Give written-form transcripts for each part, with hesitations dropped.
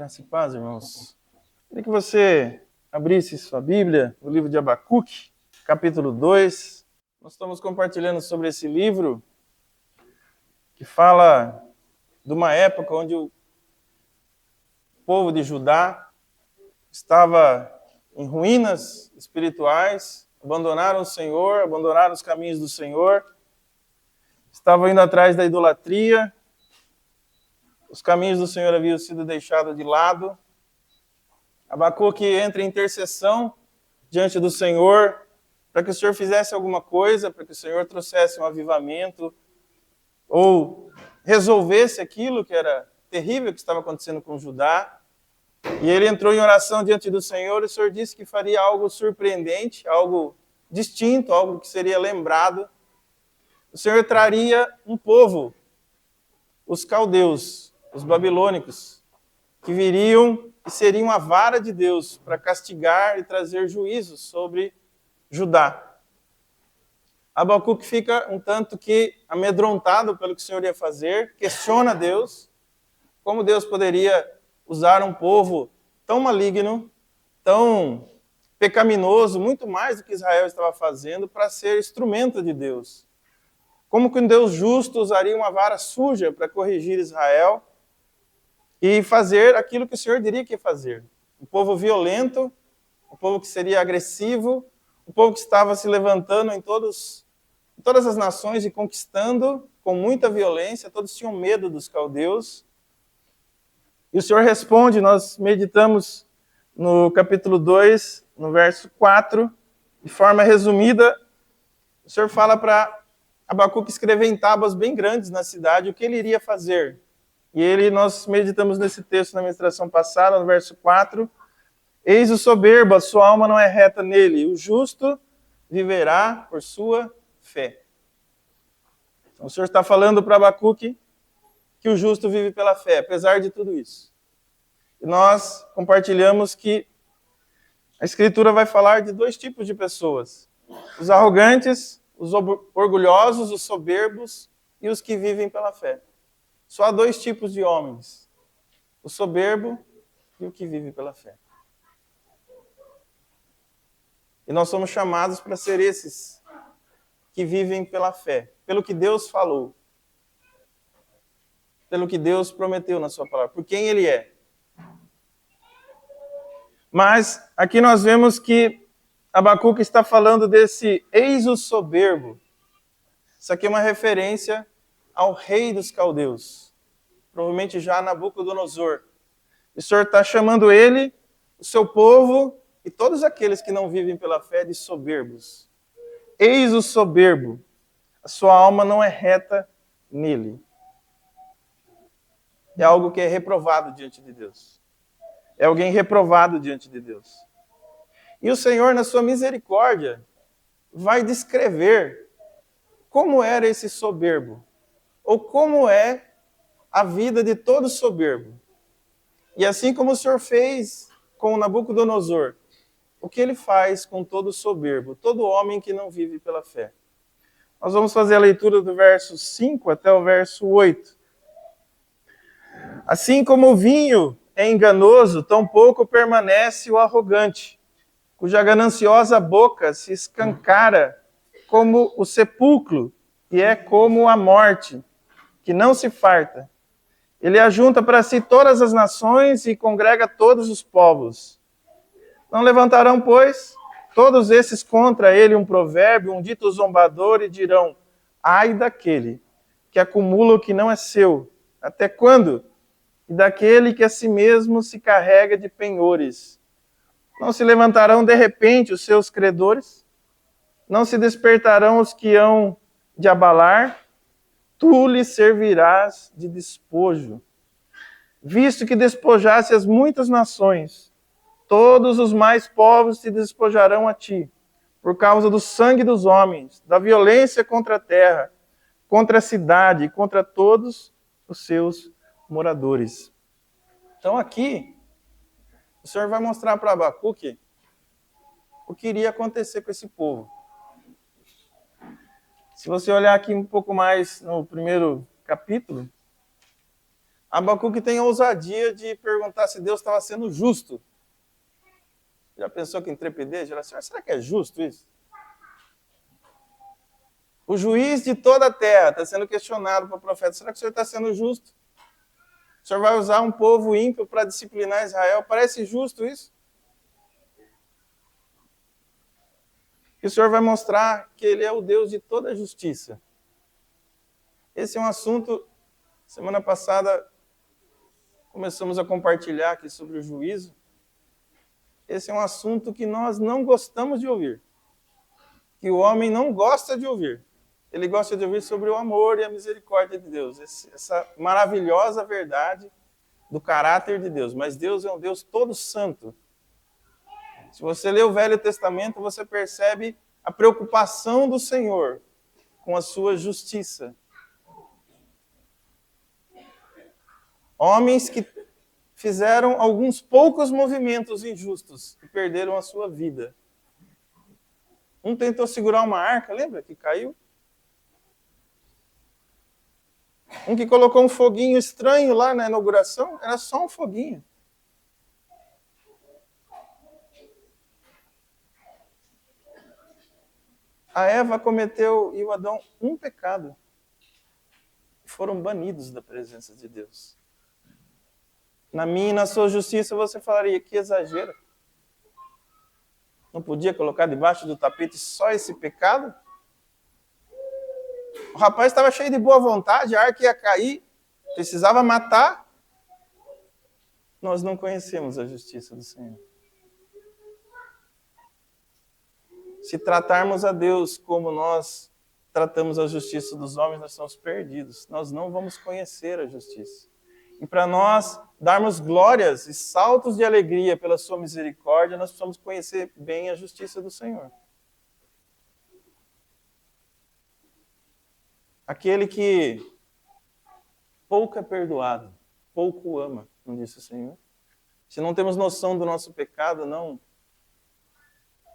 Graça e paz, irmãos. Queria que você abrisse sua Bíblia no livro de Abacuque, capítulo 2. Nós estamos compartilhando sobre esse livro que fala de uma época onde o povo de Judá estava em ruínas espirituais, abandonaram o Senhor, abandonaram os caminhos do Senhor, estavam indo atrás da idolatria, os caminhos do Senhor haviam sido deixados de lado. Abacuque entra em intercessão diante do Senhor para que o Senhor fizesse alguma coisa, para que o Senhor trouxesse um avivamento ou resolvesse aquilo que era terrível que estava acontecendo com Judá. E ele entrou em oração diante do Senhor e o Senhor disse que faria algo surpreendente, algo distinto, algo que seria lembrado. O Senhor traria um povo, os caldeus, os babilônicos, que viriam e seriam a vara de Deus para castigar e trazer juízo sobre Judá. Abacuque fica um tanto que amedrontado pelo que o Senhor ia fazer, questiona Deus, como Deus poderia usar um povo tão maligno, tão pecaminoso, muito mais do que Israel estava fazendo, para ser instrumento de Deus. Como que um Deus justo usaria uma vara suja para corrigir Israel e fazer aquilo que o Senhor diria que ia fazer? Um povo violento, um povo que seria agressivo, um povo que estava se levantando em todas as nações e conquistando com muita violência, todos tinham medo dos caldeus. E o Senhor responde, nós meditamos no capítulo 2, no verso 4, de forma resumida, o Senhor fala para Abacuque escrever em tábuas bem grandes na cidade o que ele iria fazer. E nós meditamos nesse texto na ministração passada, no verso 4, eis o soberbo, a sua alma não é reta nele, o justo viverá por sua fé. Então, o Senhor está falando para Abacuque que o justo vive pela fé, apesar de tudo isso. E nós compartilhamos que a Escritura vai falar de dois tipos de pessoas. Os arrogantes, os orgulhosos, os soberbos e os que vivem pela fé. Só há dois tipos de homens, o soberbo e o que vive pela fé. E nós somos chamados para ser esses que vivem pela fé, pelo que Deus falou, pelo que Deus prometeu na sua palavra, por quem Ele é. Mas aqui nós vemos que Abacuque está falando desse eis o soberbo. Isso aqui é uma referência ao rei dos caldeus, provavelmente já Nabucodonosor. O Senhor está chamando ele, o seu povo e todos aqueles que não vivem pela fé de soberbos. Eis o soberbo, a sua alma não é reta nele. É algo que é reprovado diante de Deus. É alguém reprovado diante de Deus. E o Senhor, na sua misericórdia, vai descrever como era esse soberbo, ou como é a vida de todo soberbo. E assim como o Senhor fez com Nabucodonosor, o que ele faz com todo soberbo, todo homem que não vive pela fé. Nós vamos fazer a leitura do verso 5 até o verso 8. Assim como o vinho é enganoso, tampouco permanece o arrogante, cuja gananciosa boca se escancara como o sepulcro, e é como a morte, que não se farta. Ele ajunta para si todas as nações e congrega todos os povos. Não levantarão, pois, todos esses contra ele um provérbio, um dito zombador, e dirão, ai daquele que acumula o que não é seu, até quando? E daquele que a si mesmo se carrega de penhores. Não se levantarão de repente os seus credores? Não se despertarão os que hão de abalar? Tu lhe servirás de despojo. Visto que despojaste as muitas nações, todos os mais povos se despojarão a ti, por causa do sangue dos homens, da violência contra a terra, contra a cidade e contra todos os seus moradores. Então aqui, o Senhor vai mostrar para Abacuque o que iria acontecer com esse povo. Se você olhar aqui um pouco mais no primeiro capítulo, Abacuque tem a ousadia de perguntar se Deus estava sendo justo. Já pensou que intrepidez? Será que é justo isso? O juiz de toda a terra está sendo questionado para o profeta. Será que o senhor está sendo justo? O senhor vai usar um povo ímpio para disciplinar Israel? Parece justo isso? E o senhor vai mostrar que ele é o Deus de toda a justiça. Esse é um assunto, semana passada, começamos a compartilhar aqui sobre o juízo. Esse é um assunto que nós não gostamos de ouvir. Que o homem não gosta de ouvir. Ele gosta de ouvir sobre o amor e a misericórdia de Deus. Essa maravilhosa verdade do caráter de Deus. Mas Deus é um Deus todo santo. Se você lê o Velho Testamento, você percebe a preocupação do Senhor com a sua justiça. Homens que fizeram alguns poucos movimentos injustos e perderam a sua vida. Um tentou segurar uma arca, lembra que caiu? Um que colocou um foguinho estranho lá na inauguração, era só um foguinho. A Eva cometeu e o Adão um pecado. Foram banidos da presença de Deus. Na minha e na sua justiça você falaria, que exagero. Não podia colocar debaixo do tapete só esse pecado? O rapaz estava cheio de boa vontade, a arca ia cair, precisava matar. Nós não conhecemos a justiça do Senhor. Se tratarmos a Deus como nós tratamos a justiça dos homens, nós estamos perdidos. Nós não vamos conhecer a justiça. E para nós darmos glórias e saltos de alegria pela sua misericórdia, nós precisamos conhecer bem a justiça do Senhor. Aquele que pouco é perdoado, pouco ama, não disse o Senhor. Se não temos noção do nosso pecado, não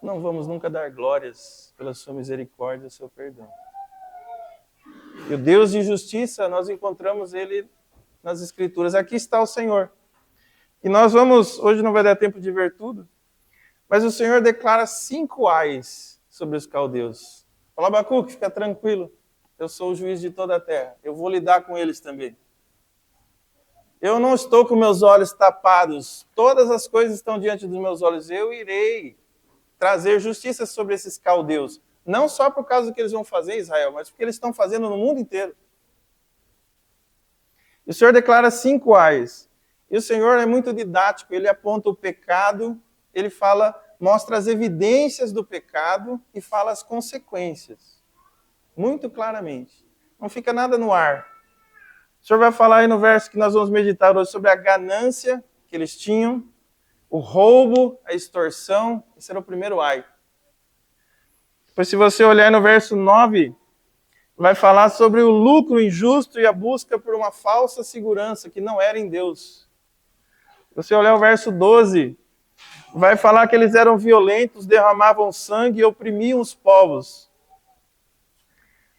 vamos nunca dar glórias pela sua misericórdia e seu perdão. E o Deus de justiça, nós encontramos Ele nas Escrituras. Aqui está o Senhor. E nós vamos, hoje não vai dar tempo de ver tudo, mas o Senhor declara 5 ais sobre os caldeus. Fala, Abacuque, fica tranquilo. Eu sou o juiz de toda a terra. Eu vou lidar com eles também. Eu não estou com meus olhos tapados. Todas as coisas estão diante dos meus olhos. Eu irei trazer justiça sobre esses caldeus. Não só por causa do que eles vão fazer em Israel, mas porque eles estão fazendo no mundo inteiro. E o Senhor declara 5 ais. E o Senhor é muito didático. Ele aponta o pecado, ele mostra as evidências do pecado e fala as consequências. Muito claramente. Não fica nada no ar. O Senhor vai falar aí no verso que nós vamos meditar hoje sobre a ganância que eles tinham, o roubo, a extorsão. Esse era o primeiro ai. Depois, se você olhar no verso 9, vai falar sobre o lucro injusto e a busca por uma falsa segurança que não era em Deus. Se você olhar o verso 12, vai falar que eles eram violentos, derramavam sangue e oprimiam os povos.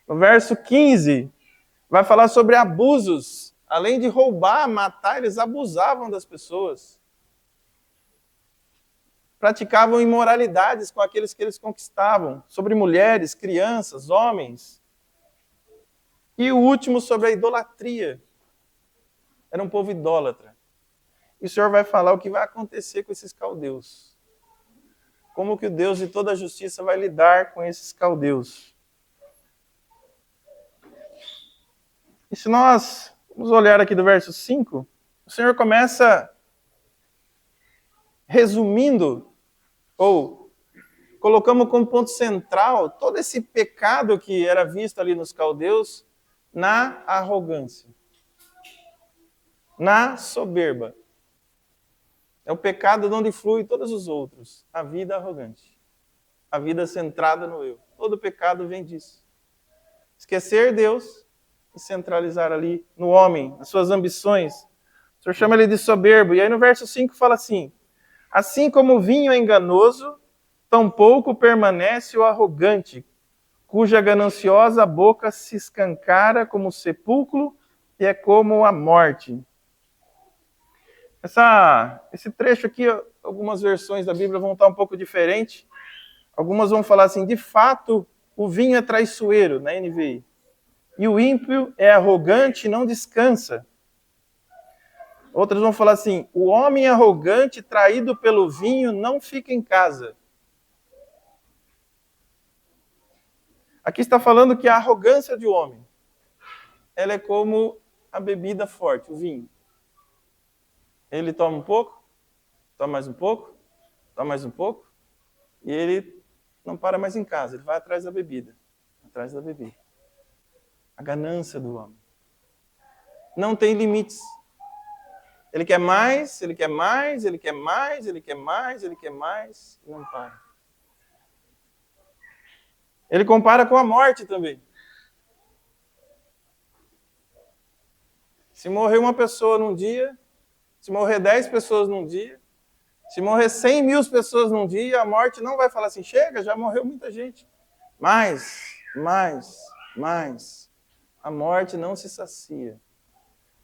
No verso 15, vai falar sobre abusos. Além de roubar, matar, eles abusavam das pessoas. Praticavam imoralidades com aqueles que eles conquistavam. Sobre mulheres, crianças, homens. E o último sobre a idolatria. Era um povo idólatra. E o Senhor vai falar o que vai acontecer com esses caldeus. Como que o Deus de toda a justiça vai lidar com esses caldeus. E se nós vamos olhar aqui do verso 5, o Senhor começa resumindo, ou colocamos como ponto central, todo esse pecado que era visto ali nos caldeus, na arrogância, na soberba. É o pecado de onde flui todos os outros, a vida arrogante, a vida centrada no eu. Todo pecado vem disso. Esquecer Deus e centralizar ali no homem, nas suas ambições. O Senhor chama ele de soberbo. E aí no verso 5 fala assim: assim como o vinho é enganoso, tampouco permanece o arrogante, cuja gananciosa boca se escancara como o sepulcro e é como a morte. Esse trecho aqui, algumas versões da Bíblia vão estar um pouco diferentes. Algumas vão falar assim, de fato, o vinho é traiçoeiro, na NVI. E o ímpio é arrogante e não descansa. Outras vão falar assim, o homem arrogante, traído pelo vinho, não fica em casa. Aqui está falando que a arrogância de homem, ela é como a bebida forte, o vinho. Ele toma um pouco, toma mais um pouco, toma mais um pouco, e ele não para mais em casa, ele vai atrás da bebida. Atrás da bebida. A ganância do homem. Não tem limites. Ele quer mais, ele quer mais, ele quer mais, ele quer mais, ele quer mais, e não para. Ele compara com a morte também. Se morrer uma pessoa num dia, se morrer 10 pessoas num dia, se morrer 100.000 pessoas num dia, a morte não vai falar assim, chega, já morreu muita gente. Mais, mais, mais. A morte não se sacia.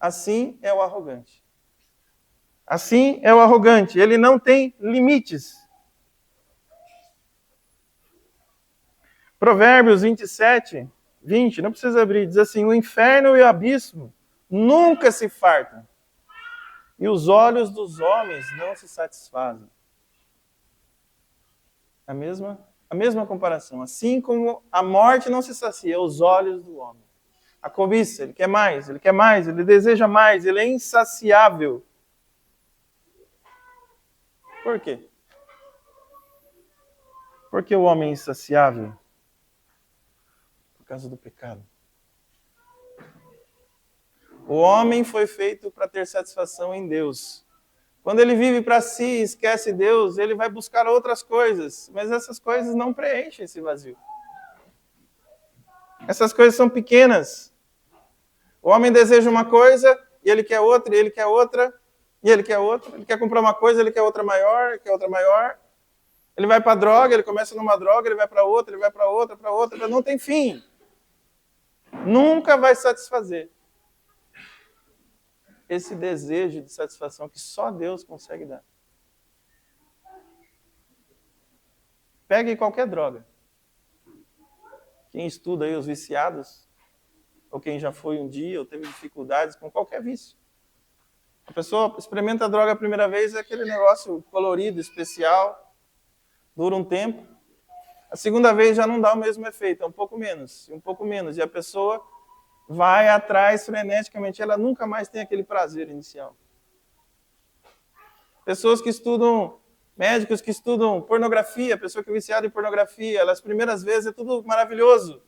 Assim é o arrogante. Assim é o arrogante. Ele não tem limites. Provérbios 27, 20, não precisa abrir, diz assim, o inferno e o abismo nunca se fartam, e os olhos dos homens não se satisfazem. A mesma comparação. Assim como a morte não se sacia, os olhos do homem. A cobiça, ele quer mais, ele quer mais, ele deseja mais, ele é insaciável. Por quê? Por que o homem é insaciável? Por causa do pecado. O homem foi feito para ter satisfação em Deus. Quando ele vive para si e esquece Deus, ele vai buscar outras coisas, mas essas coisas não preenchem esse vazio. Essas coisas são pequenas. O homem deseja uma coisa, e ele quer outra, e ele quer outra, e ele quer outra. Ele quer comprar uma coisa, ele quer outra maior, ele quer outra maior. Ele vai para a droga, ele começa numa droga, ele vai para outra, ele vai para outra, não tem fim. Nunca vai satisfazer esse desejo de satisfação que só Deus consegue dar. Pegue qualquer droga. Quem estuda aí os viciados, ou quem já foi um dia, ou teve dificuldades com qualquer vício. A pessoa experimenta a droga a primeira vez, é aquele negócio colorido, especial, dura um tempo. A segunda vez já não dá o mesmo efeito, é um pouco menos. E a pessoa vai atrás freneticamente, ela nunca mais tem aquele prazer inicial. Pessoas que estudam, médicos que estudam pornografia, pessoa que é viciada em pornografia, as primeiras vezes é tudo maravilhoso.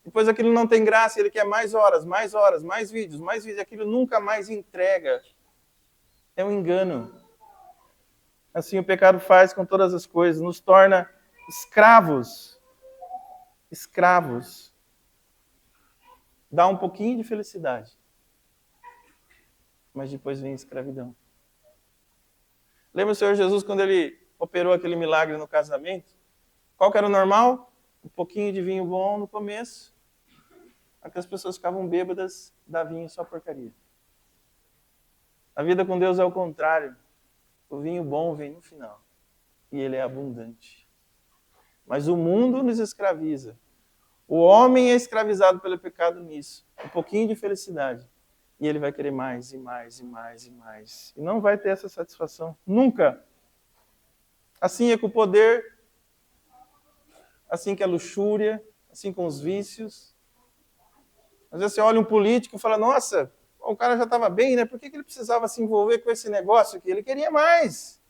Depois aquilo não tem graça, ele quer mais horas, mais vídeos, aquilo nunca mais entrega. É um engano. Assim o pecado faz com todas as coisas, nos torna escravos. Escravos. Dá um pouquinho de felicidade, mas depois vem a escravidão. Lembra o Senhor Jesus quando ele operou aquele milagre no casamento? Qual que era o normal? Um pouquinho de vinho bom no começo. Aquelas pessoas ficavam bêbadas, dá vinho só porcaria. A vida com Deus é o contrário. O vinho bom vem no final. E ele é abundante. Mas o mundo nos escraviza. O homem é escravizado pelo pecado nisso. Um pouquinho de felicidade. E ele vai querer mais, e mais, e mais, e mais. E não vai ter essa satisfação. Nunca. Assim é com o poder. Assim que a luxúria. Assim com os vícios. Às vezes você olha um político e fala, nossa, o cara já estava bem, né? Por que ele precisava se envolver com esse negócio aqui? Ele queria mais.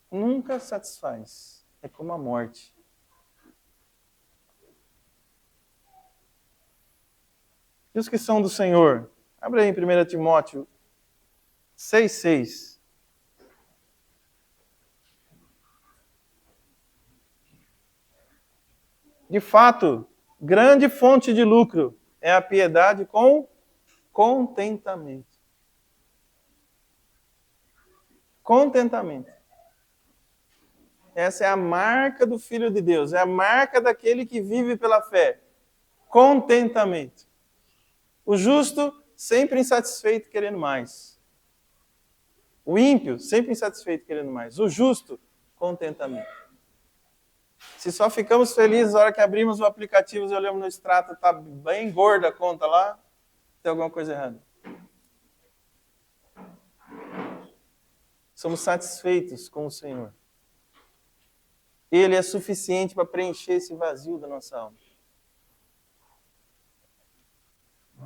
Nunca satisfaz. É como a morte. E os que são do Senhor? Abre aí em 1 Timóteo 6,6. De fato, grande fonte de lucro é a piedade com contentamento. Contentamento. Essa é a marca do Filho de Deus, é a marca daquele que vive pela fé. Contentamento. O justo sempre insatisfeito, querendo mais. O ímpio, sempre insatisfeito, querendo mais. O justo, contentamento. Se só ficamos felizes na hora que abrimos o aplicativo e olhamos no extrato, está bem gorda a conta lá, tem alguma coisa errada. Somos satisfeitos com o Senhor. Ele é suficiente para preencher esse vazio da nossa alma.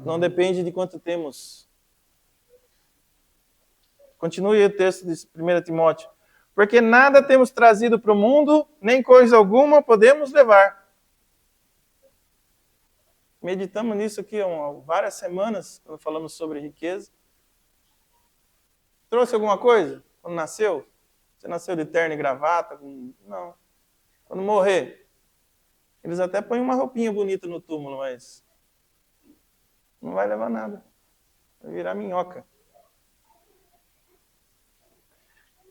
Não depende de quanto temos. Continue o texto de 1 Timóteo. Porque nada temos trazido para o mundo, nem coisa alguma podemos levar. Meditamos nisso aqui há várias semanas, quando falamos sobre riqueza. Trouxe alguma coisa quando nasceu? Você nasceu de terno e gravata? Não. Quando morrer, eles até põem uma roupinha bonita no túmulo, mas não vai levar nada. Vai virar minhoca.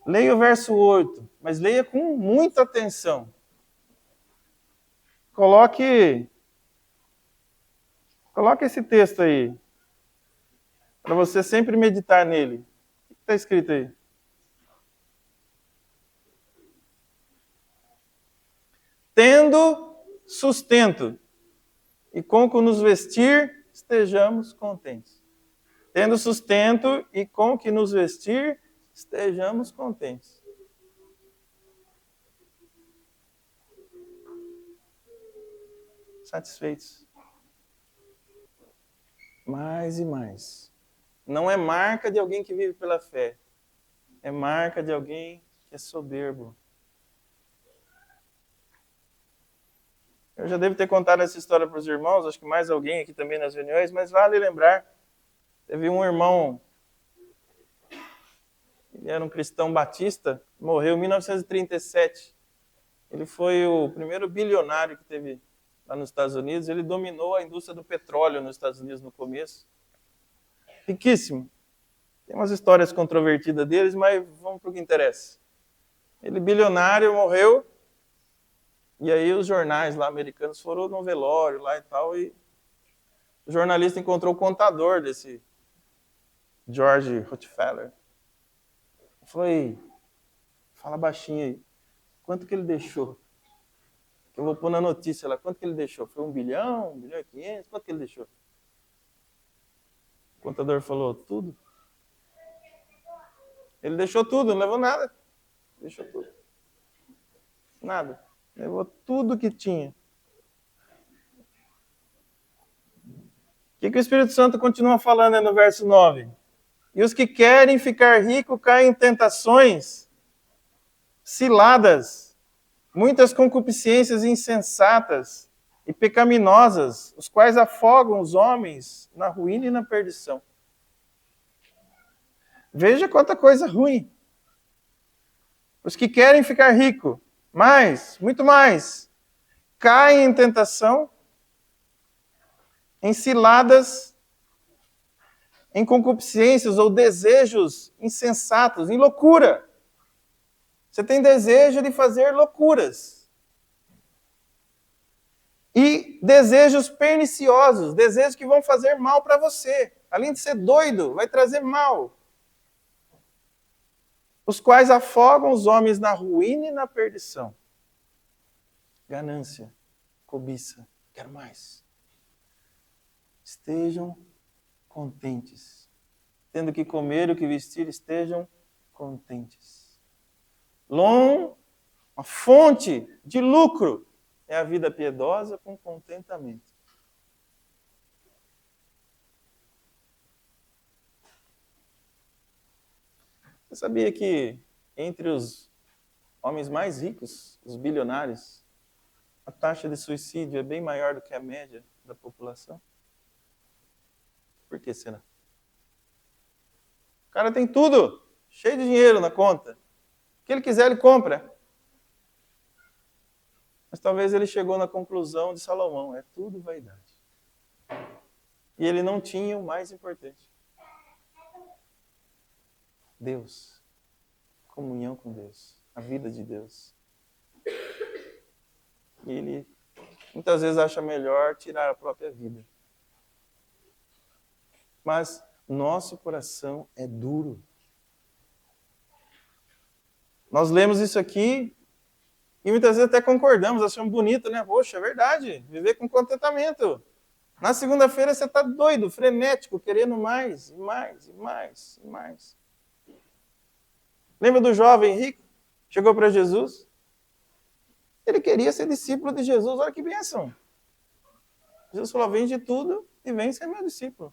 Leia o verso 8, mas leia com muita atenção. Coloque esse texto aí, para você sempre meditar nele. O que está escrito aí? Tendo sustento e com que nos vestir, estejamos contentes. Tendo sustento e com que nos vestir, estejamos contentes. Satisfeitos. Mais e mais. Não é marca de alguém que vive pela fé. É marca de alguém que é soberbo. Eu já devo ter contado essa história para os irmãos, acho que mais alguém aqui também nas reuniões, mas vale lembrar. Teve um irmão, ele era um cristão batista, morreu em 1937. Ele foi o primeiro bilionário que teve lá nos Estados Unidos. Ele dominou a indústria do petróleo nos Estados Unidos no começo. Riquíssimo. Tem umas histórias controvertidas deles, mas vamos para o que interessa. Ele, bilionário, morreu. E aí os jornais lá americanos foram no velório lá e tal. E o jornalista encontrou o contador desse George Rockefeller. Falou, ei, fala baixinho aí. Quanto que ele deixou? Que eu vou pôr na notícia lá. Quanto que ele deixou? Foi 1 bilhão, 1 bilhão e 500? Quanto que ele deixou? O contador falou, tudo. Ele deixou tudo, não levou nada. Deixou tudo. Nada. Levou tudo que tinha. O que o Espírito Santo continua falando no verso 9? E os que querem ficar ricos caem em tentações, ciladas, muitas concupiscências insensatas e pecaminosas, os quais afogam os homens na ruína e na perdição. Veja quanta coisa ruim. Os que querem ficar ricos, mais, muito mais, caem em tentação, em ciladas, em concupiscências ou desejos insensatos, em loucura. Você tem desejo de fazer loucuras. E desejos perniciosos, desejos que vão fazer mal para você. Além de ser doido, vai trazer mal. Os quais afogam os homens na ruína e na perdição. Ganância, cobiça, quero mais. Estejam contentes. Tendo que comer e o que vestir, estejam contentes. Uma fonte de lucro é a vida piedosa com contentamento. Você sabia que entre os homens mais ricos, os bilionários, a taxa de suicídio é bem maior do que a média da população? Por que será? O cara tem tudo, cheio de dinheiro na conta. O que ele quiser, ele compra. Mas talvez ele chegou na conclusão de Salomão, é tudo vaidade. E ele não tinha o mais importante. Deus. Comunhão com Deus. A vida de Deus. E ele muitas vezes acha melhor tirar a própria vida. mas nosso coração é duro. Nós lemos isso aqui e muitas vezes até concordamos, achamos bonito, né? Poxa, é verdade, viver com contentamento. Na segunda-feira você está doido, frenético, querendo mais, e mais, e mais, e mais. Lembra do jovem rico? Chegou para Jesus. Ele queria ser discípulo de Jesus, olha que bênção. Jesus falou, vende tudo e vem ser meu discípulo.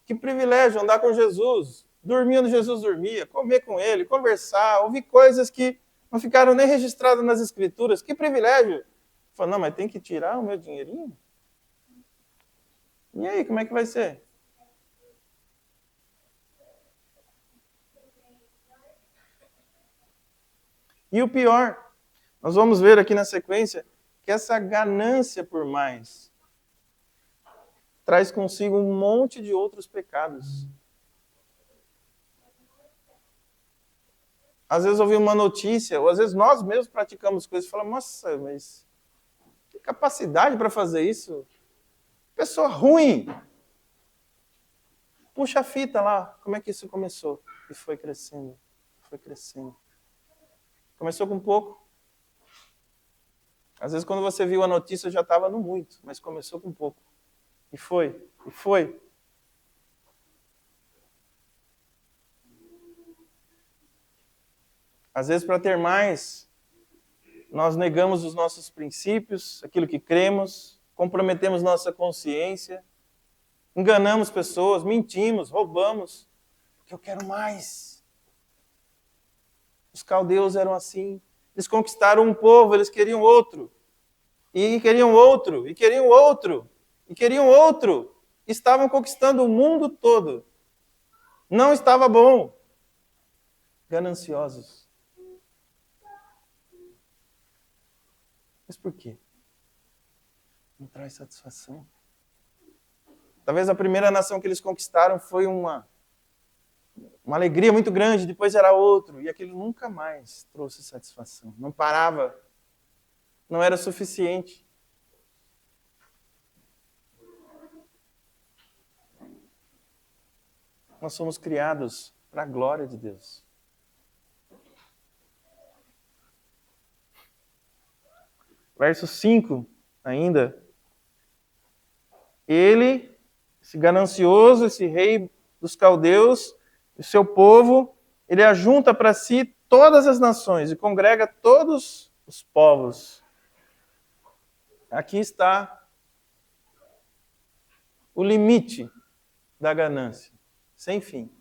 Que privilégio andar com Jesus, dormir onde Jesus dormia, comer com ele, conversar, ouvir coisas que não ficaram nem registradas nas Escrituras. Que privilégio. Falou, não, mas tem que tirar o meu dinheirinho? E aí, como é que vai ser? E o pior, nós vamos ver aqui na sequência, que essa ganância por mais traz consigo um monte de outros pecados. Às vezes ouvimos uma notícia, ou às vezes nós mesmos praticamos coisas e falamos, nossa, mas que capacidade para fazer isso? Pessoa ruim. Puxa a fita lá, como é que isso começou? E foi crescendo, foi crescendo. Começou com pouco. Às vezes quando você viu a notícia já estava no muito, mas começou com pouco. E foi, e foi. Às vezes para ter mais, nós negamos os nossos princípios, aquilo que cremos, comprometemos nossa consciência, enganamos pessoas, mentimos, roubamos, porque eu quero mais. Os caldeus eram assim. Eles conquistaram um povo, eles queriam outro. E queriam outro, e queriam outro, e queriam outro. Estavam conquistando o mundo todo. Não estava bom. Gananciosos. Mas por quê? Não traz satisfação. Talvez a primeira nação que eles conquistaram foi uma alegria muito grande, depois era outro, e aquilo nunca mais trouxe satisfação. Não parava, não era suficiente. Nós somos criados para a glória de Deus. Verso 5 ainda. Ele, esse ganancioso, esse rei dos caldeus, o seu povo, ele ajunta para si todas as nações e congrega todos os povos. Aqui está o limite da ganância, sem fim.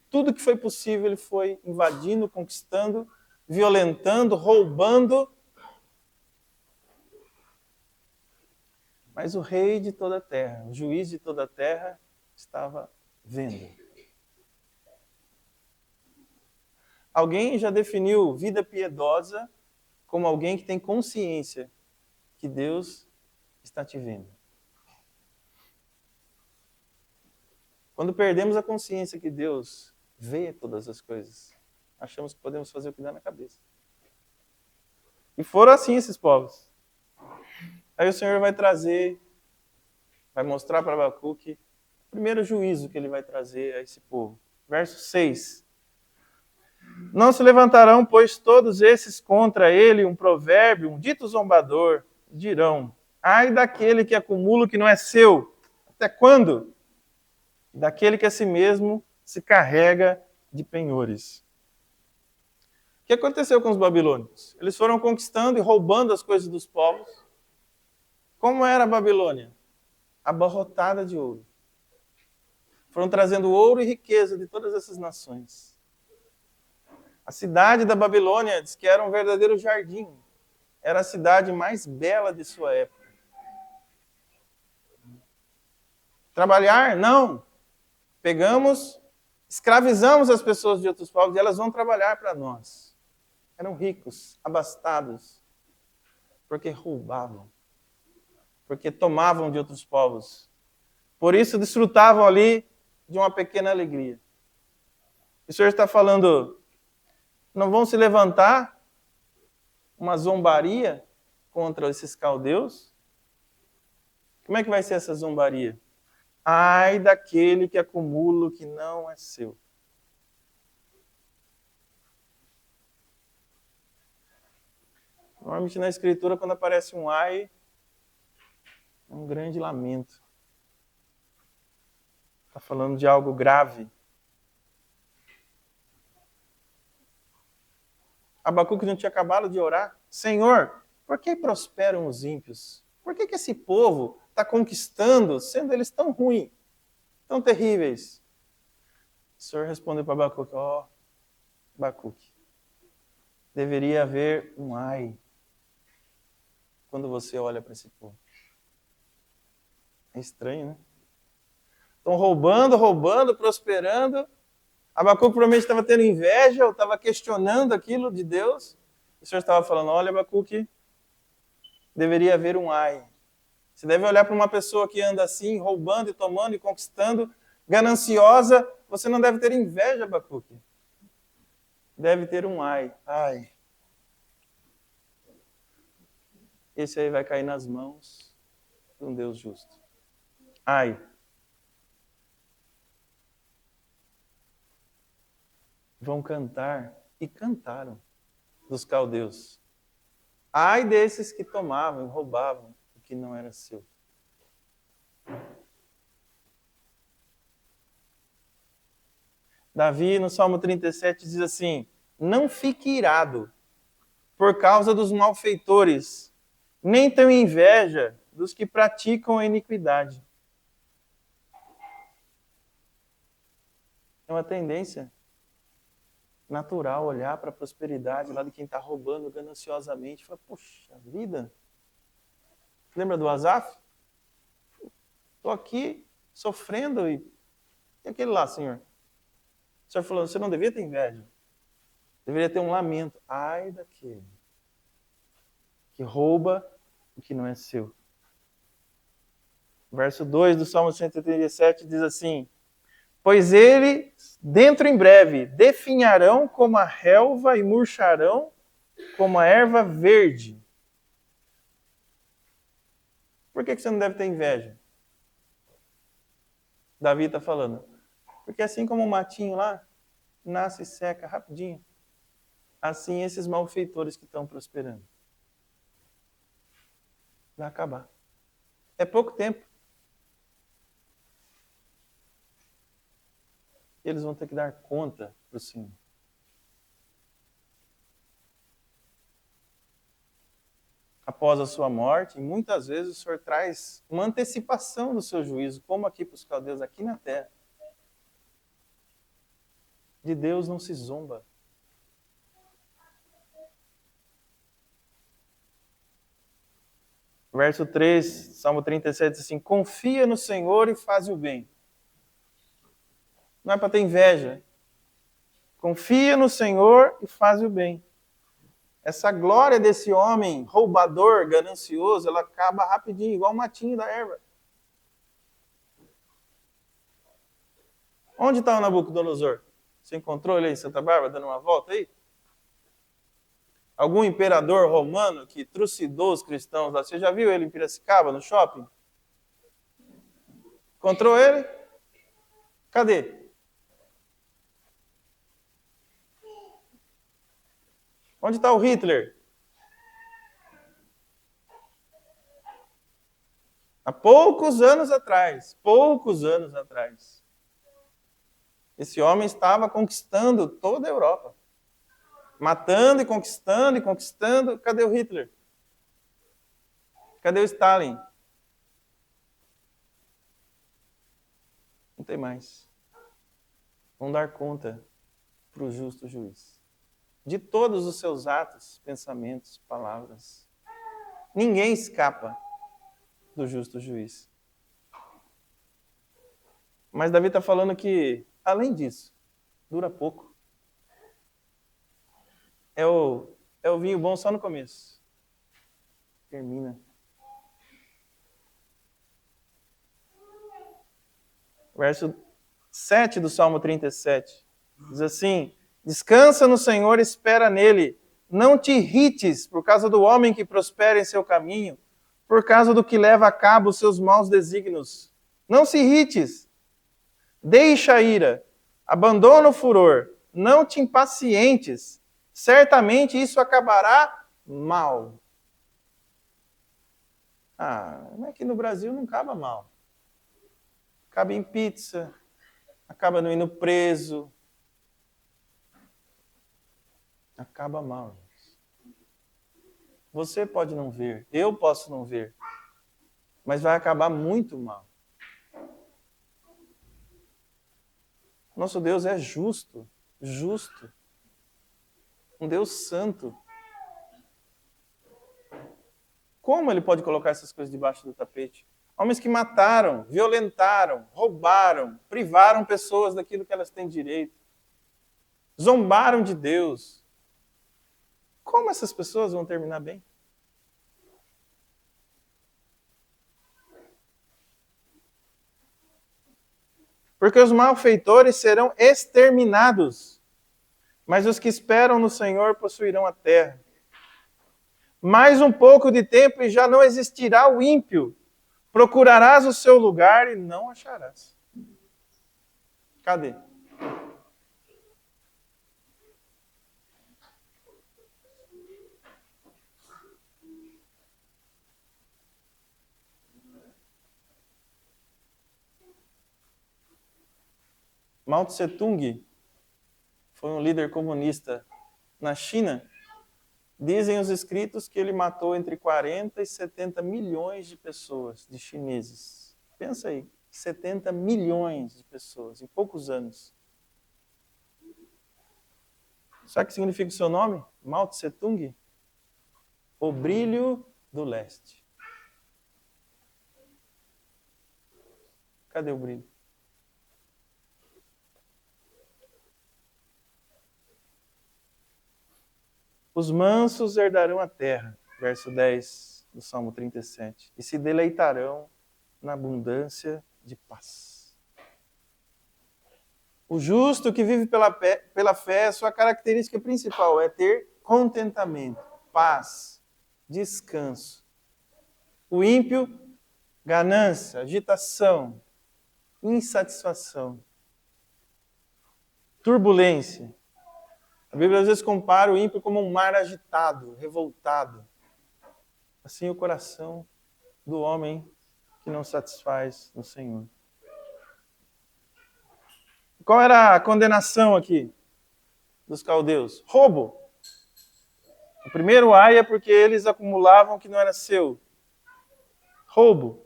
Tudo que foi possível ele foi invadindo, conquistando, violentando, roubando. Mas o rei de toda a terra, o juiz de toda a terra, estava vendo. Alguém já definiu vida piedosa como alguém que tem consciência que Deus está te vendo. Quando perdemos a consciência que Deus vê todas as coisas, achamos que podemos fazer o que dá na cabeça. E foram assim esses povos. Aí o Senhor vai trazer, vai mostrar para Abacuque o primeiro juízo que ele vai trazer a esse povo. Verso 6. Não se levantarão, pois, todos esses contra ele um provérbio, um dito zombador, dirão, ai daquele que acumula o que não é seu. Até quando? Daquele que a si mesmo se carrega de penhores. O que aconteceu com os babilônios? Eles foram conquistando e roubando as coisas dos povos. Como era a Babilônia? Abarrotada de ouro. Foram trazendo ouro e riqueza de todas essas nações. A cidade da Babilônia diz que era um verdadeiro jardim. Era a cidade mais bela de sua época. Trabalhar? Não. Pegamos, escravizamos as pessoas de outros povos e elas vão trabalhar para nós. Eram ricos, abastados, porque roubavam, porque tomavam de outros povos. Por isso desfrutavam ali de uma pequena alegria. O Senhor está falando, não vão se levantar uma zombaria contra esses caldeus? Como é que vai ser essa zombaria? Ai daquele que acumula o que não é seu. Normalmente na Escritura, quando aparece um ai, é um grande lamento. Está falando de algo grave. Abacuque não tinha acabado de orar. Senhor, por que prosperam os ímpios? Por que esse povo está conquistando, sendo eles tão ruins, tão terríveis? O Senhor respondeu para Abacuque, Abacuque, deveria haver um ai quando você olha para esse povo. É estranho, né? Estão roubando, prosperando. Abacuque provavelmente estava tendo inveja, ou estava questionando aquilo de Deus. O Senhor estava falando, olha, Abacuque, deveria haver um ai. Você deve olhar para uma pessoa que anda assim, roubando e tomando e conquistando, gananciosa. Você não deve ter inveja, Abacuque. Deve ter um ai. Ai. Esse aí vai cair nas mãos de um Deus justo. Ai. Vão cantar, e cantaram, dos caldeus. Ai desses que tomavam, roubavam o que não era seu. Davi, no Salmo 37, diz assim, não fique irado por causa dos malfeitores, nem tenha inveja dos que praticam a iniquidade. É uma tendência natural olhar para a prosperidade lá de quem está roubando gananciosamente e falar, poxa vida, lembra do Asaf? Estou aqui sofrendo e aquele lá, Senhor? O Senhor falou, você não devia ter inveja, deveria ter um lamento. Ai daquele que rouba o que não é seu. Verso 2 do Salmo 137 diz assim, pois eles, dentro em breve, definharão como a relva e murcharão como a erva verde. Por que você não deve ter inveja? Davi está falando. Porque assim como o matinho lá, nasce e seca rapidinho, assim esses malfeitores que estão prosperando. Vai acabar. É pouco tempo. Eles vão ter que dar conta para o Senhor. Após a sua morte, e muitas vezes o Senhor traz uma antecipação do seu juízo, como aqui para os caldeus, aqui na terra. De Deus não se zomba. Verso 3, Salmo 37, diz assim, confia no Senhor e faz o bem. Não é para ter inveja. Confia no Senhor e faz o bem. Essa glória desse homem roubador, ganancioso, ela acaba rapidinho, igual o matinho da erva. Onde está o Nabucodonosor? Você encontrou ele aí em Santa Bárbara, dando uma volta aí? Algum imperador romano que trucidou os cristãos lá? Você já viu ele em Piracicaba, no shopping? Encontrou ele? Cadê? Onde está o Hitler? Há poucos anos atrás, esse homem estava conquistando toda a Europa. Matando e conquistando e conquistando. Cadê o Hitler? Cadê o Stalin? Não tem mais. Vão dar conta para o justo juiz. De todos os seus atos, pensamentos, palavras. Ninguém escapa do justo juiz. Mas Davi está falando que, além disso, dura pouco. É o vinho bom só no começo. Termina. Verso 7 do Salmo 37. Diz assim, descansa no Senhor e espera nele. Não te irrites por causa do homem que prospera em seu caminho, por causa do que leva a cabo os seus maus desígnios. Não se irrites, deixa a ira, abandona o furor, não te impacientes, certamente isso acabará mal. Mas aqui no Brasil não acaba mal. Acaba em pizza, acaba no indo preso. Acaba mal. Você pode não ver, eu posso não ver, mas vai acabar muito mal. Nosso Deus é justo, justo. Um Deus santo. Como ele pode colocar essas coisas debaixo do tapete? Homens que mataram, violentaram, roubaram, privaram pessoas daquilo que elas têm direito. Zombaram de Deus. Como essas pessoas vão terminar bem? Porque os malfeitores serão exterminados, mas os que esperam no Senhor possuirão a terra. Mais um pouco de tempo e já não existirá o ímpio. Procurarás o seu lugar e não acharás. Cadê? Mao Tse-tung foi um líder comunista na China. Dizem os escritos que ele matou entre 40 e 70 milhões de pessoas, de chineses. Pensa aí, 70 milhões de pessoas em poucos anos. Sabe o que significa o seu nome? Mao Tse-tung? O brilho do leste. Cadê o brilho? Os mansos herdarão a terra, verso 10 do Salmo 37, e se deleitarão na abundância de paz. O justo que vive pela fé, sua característica principal é ter contentamento, paz, descanso. O ímpio, ganância, agitação, insatisfação, turbulência. A Bíblia às vezes compara o ímpio como um mar agitado, revoltado. Assim o coração do homem que não satisfaz no Senhor. Qual era a condenação aqui dos caldeus? Roubo. O primeiro ai é porque eles acumulavam o que não era seu. Roubo.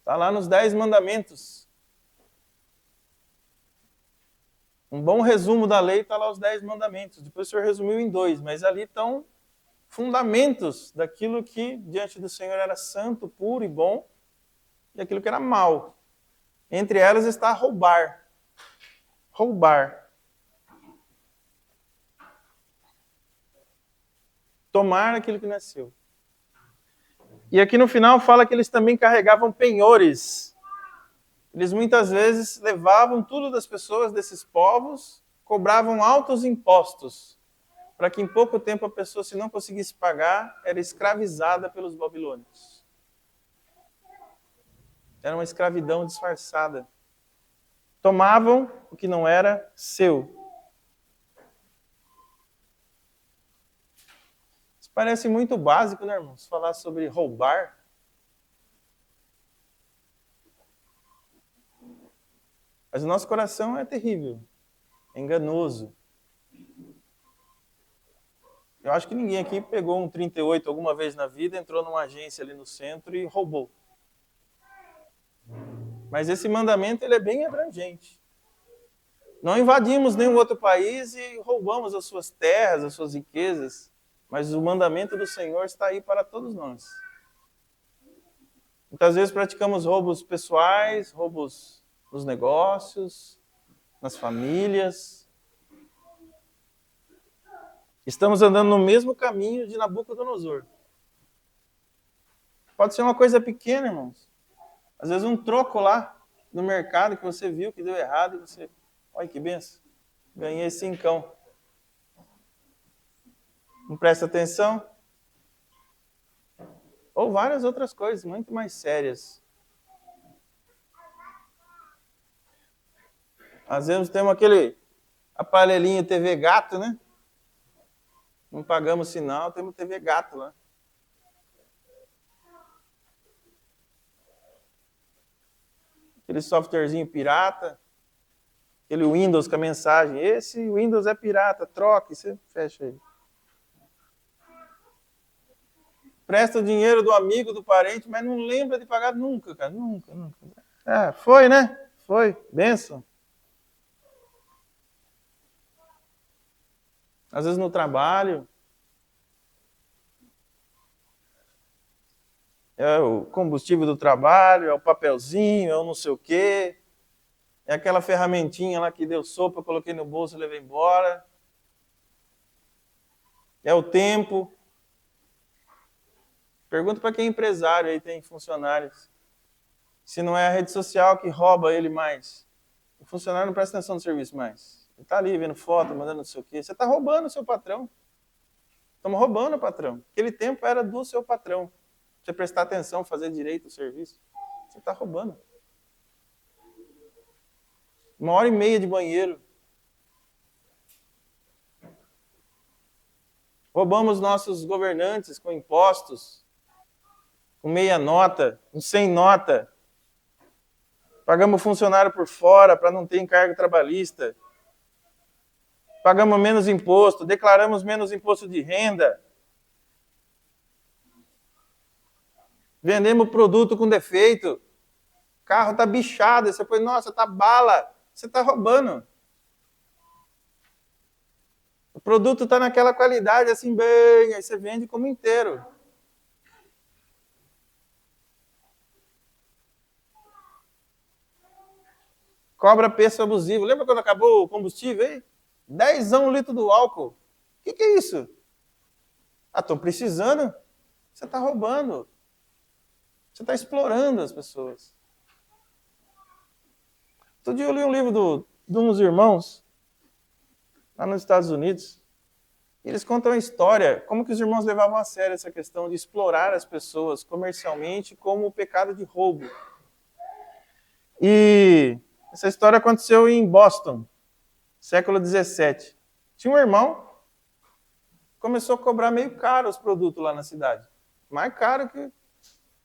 Está lá nos 10 mandamentos. Um bom resumo da lei está lá os 10 mandamentos. Depois o Senhor resumiu em 2, mas ali estão fundamentos daquilo que diante do Senhor era santo, puro e bom, e aquilo que era mal. Entre elas está roubar. Roubar. Tomar aquilo que não é seu. E aqui no final fala que eles também carregavam penhores. Eles muitas vezes levavam tudo das pessoas, desses povos, cobravam altos impostos, para que em pouco tempo a pessoa, se não conseguisse pagar, era escravizada pelos babilônios. Era uma escravidão disfarçada. Tomavam o que não era seu. Isso parece muito básico, né, irmãos? Falar sobre roubar. Mas o nosso coração é terrível, é enganoso. Eu acho que ninguém aqui pegou um 38 alguma vez na vida, entrou numa agência ali no centro e roubou. Mas esse mandamento ele é bem abrangente. Não invadimos nenhum outro país e roubamos as suas terras, as suas riquezas, mas o mandamento do Senhor está aí para todos nós. Muitas vezes praticamos roubos pessoais, roubos nos negócios, nas famílias. Estamos andando no mesmo caminho de Nabucodonosor. Pode ser uma coisa pequena, irmãos. Às vezes um troco lá no mercado que você viu que deu errado e você, olha que benção, ganhei 5. Não presta atenção? Ou várias outras coisas muito mais sérias. Às vezes temos aquele aparelhinho TV gato, né? Não pagamos sinal, temos TV gato lá. Aquele softwarezinho pirata, aquele Windows com a mensagem, esse Windows é pirata, troque, você fecha aí. Presta o dinheiro do amigo, do parente, mas não lembra de pagar nunca, cara, nunca. Foi, né? Foi, bênção. Às vezes no trabalho, é o combustível do trabalho, é o papelzinho, é o não sei o quê, é aquela ferramentinha lá que deu sopa, eu coloquei no bolso e levei embora. É o tempo. Pergunta para quem é empresário aí, tem funcionários. Se não é a rede social que rouba ele mais. O funcionário não presta atenção no serviço mais. Ele está ali vendo foto, mandando não sei o quê. Você está roubando o seu patrão. Estamos roubando o patrão. Aquele tempo era do seu patrão. Você prestar atenção, fazer direito o serviço. Você está roubando. 1h30 de banheiro. Roubamos nossos governantes com impostos, com meia nota, com 100 nota. Pagamos funcionário por fora para não ter encargo trabalhista. Pagamos menos imposto, declaramos menos imposto de renda. Vendemos produto com defeito. O carro está bichado. Você põe, nossa, está bala. Você está roubando. O produto está naquela qualidade assim, bem, aí você vende como inteiro. Cobra preço abusivo. Lembra quando acabou o combustível aí? 10 um litro do álcool. O que é isso? Estou precisando. Você está roubando. Você está explorando as pessoas. Outro dia eu li um livro de uns irmãos, lá nos Estados Unidos. E eles contam a história, como que os irmãos levavam a sério essa questão de explorar as pessoas comercialmente como o pecado de roubo. E essa história aconteceu em Boston, século 17. Tinha um irmão que começou a cobrar meio caro os produtos lá na cidade. Mais caro que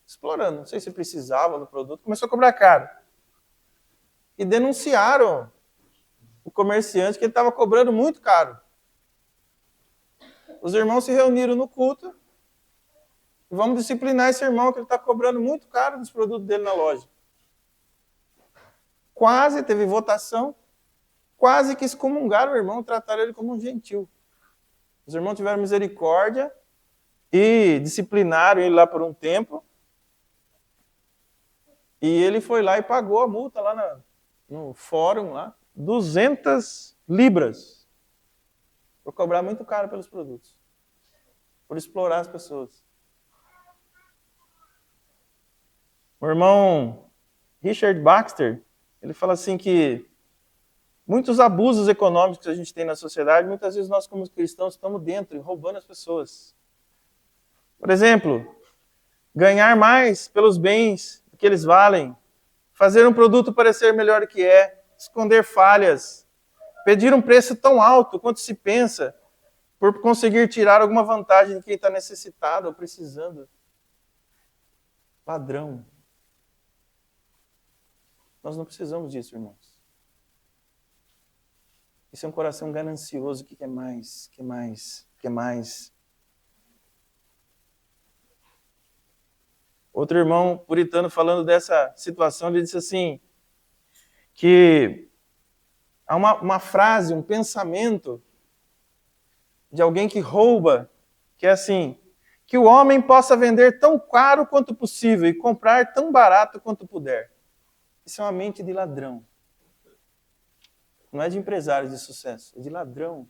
explorando. Não sei se precisava do produto. Começou a cobrar caro. E denunciaram o comerciante que ele estava cobrando muito caro. Os irmãos se reuniram no culto e vamos disciplinar esse irmão que ele está cobrando muito caro dos produtos dele na loja. Quase teve votação, quase que excomungaram o irmão, trataram ele como um gentil. Os irmãos tiveram misericórdia e disciplinaram ele lá por um tempo. E ele foi lá e pagou a multa lá no fórum, lá, 200 libras. Por cobrar muito caro pelos produtos. Por explorar as pessoas. O irmão Richard Baxter, ele fala assim que muitos abusos econômicos que a gente tem na sociedade, muitas vezes nós como cristãos estamos dentro, roubando as pessoas. Por exemplo, ganhar mais pelos bens que eles valem, fazer um produto parecer melhor do que é, esconder falhas, pedir um preço tão alto quanto se pensa, por conseguir tirar alguma vantagem de quem está necessitado ou precisando. Ladrão. Nós não precisamos disso, irmãos. Isso é um coração ganancioso que quer mais, quer mais, quer mais. Outro irmão puritano falando dessa situação, ele disse assim, que há uma frase, um pensamento de alguém que rouba, que é assim, que o homem possa vender tão caro quanto possível e comprar tão barato quanto puder. Isso é uma mente de ladrão. Não é de empresário de sucesso, é de ladrão.